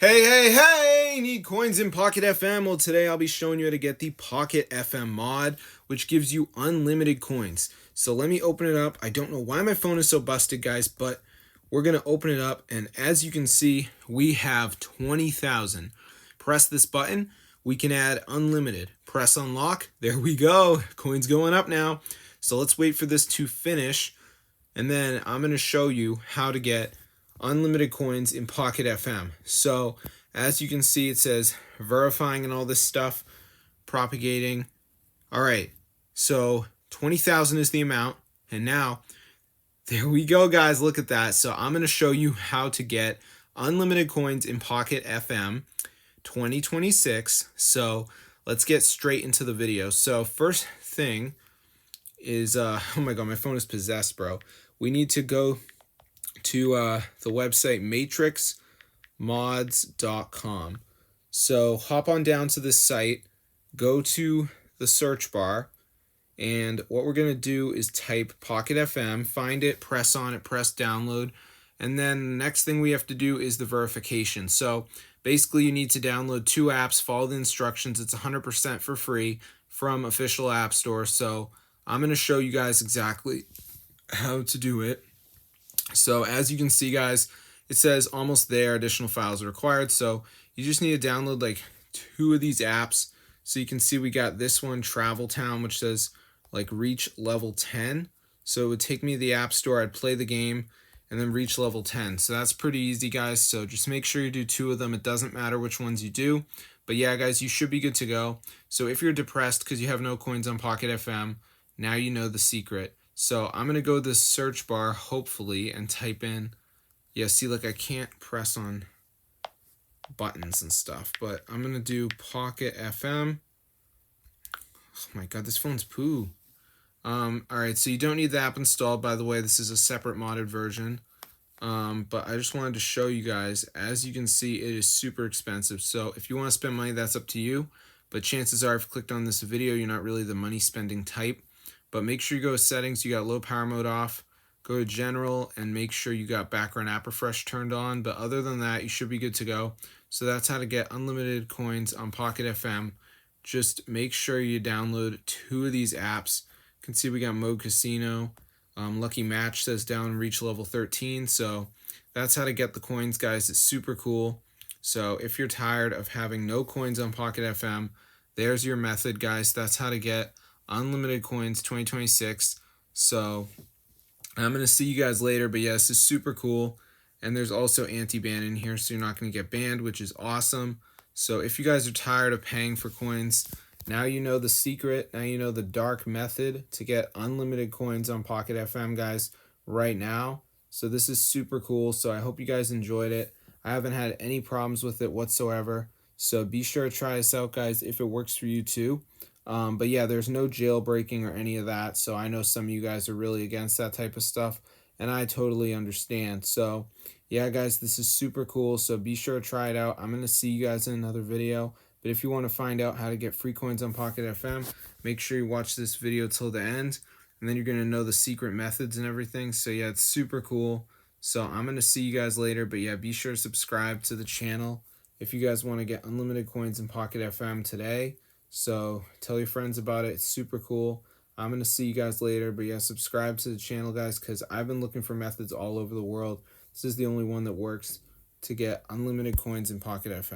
Hey, need coins in Pocket FM? Well, today I'll be showing you how to get the Pocket FM mod, which gives you unlimited coins. So let me open it up. I don't know why my phone is so busted, guys, but we're going to open it up. And as you can see, we have 20,000. Press this button. We can add unlimited. Press unlock. There we go. Coins going up now. So let's wait for this to finish. And then I'm going to show you how to get unlimited coins in Pocket FM. So as you can see, it says verifying and all this stuff, propagating. All right, so 20,000 is the amount. And now, there we go, guys. Look at that. So I'm going to show you how to get unlimited coins in Pocket FM 2026. So let's get straight into the video. So first thing is, oh my God, my phone is possessed, bro. We need to go to the website matrixmods.com. So hop on down to this site, go to the search bar, and what we're going to do is type Pocket FM, find it, press on it, press download, and then the next thing we have to do is the verification. So basically you need to download 2 apps, follow the instructions. It's 100% for free from official app store. So I'm going to show you guys exactly how to do it. So as you can see, guys, it says almost there, additional files are required. So you just need to download like 2 of these apps. So you can see we got this one, Travel Town, which says like reach level 10. So it would take me to the app store, I'd play the game and then reach level 10. So that's pretty easy, guys. So just make sure you do 2 of them. It doesn't matter which ones you do. But yeah, guys, you should be good to go. So if you're depressed because you have no coins on Pocket FM, now you know the secret. So I'm going to go to the search bar, hopefully, and type in, yeah, see, like I can't press on buttons and stuff, but I'm going to do Pocket FM. Oh my God, this phone's poo. All right, so you don't need the app installed, by the way. This is a separate modded version. But I just wanted to show you guys, as you can see, it is super expensive. So if you want to spend money, that's up to you. But chances are, if you clicked on this video, you're not really the money spending type. But make sure you go to settings, you got low power mode off, go to general, and make sure you got background app refresh turned on. But other than that, you should be good to go. So that's how to get unlimited coins on Pocket FM. Just make sure you download 2 of these apps. You can see we got Mode Casino. Lucky Match says down reach level 13. So that's how to get the coins, guys. It's super cool. So if you're tired of having no coins on Pocket FM, there's your method, guys. That's how to get unlimited coins 2026. So I'm going to see you guys later. But yeah, this is super cool. And there's also anti-ban in here, so you're not going to get banned, which is awesome. So if you guys are tired of paying for coins, now you know the secret. Now you know the dark method to get unlimited coins on Pocket FM, guys, right now. So this is super cool. So I hope you guys enjoyed it. I haven't had any problems with it whatsoever. So be sure to try this out, guys, if it works for you too. But yeah, there's no jailbreaking or any of that. So I know some of you guys are really against that type of stuff, and I totally understand. So yeah, guys, this is super cool. So be sure to try it out. I'm going to see you guys in another video. But if you want to find out how to get free coins on Pocket FM, make sure you watch this video till the end, and then you're going to know the secret methods and everything. So yeah, it's super cool. So I'm going to see you guys later. But yeah, be sure to subscribe to the channel if you guys want to get unlimited coins in Pocket FM today. So tell your friends about it. It's super cool. I'm going to see you guys later. But yeah, subscribe to the channel, guys, because I've been looking for methods all over the world. This is the only one that works to get unlimited coins in Pocket FM.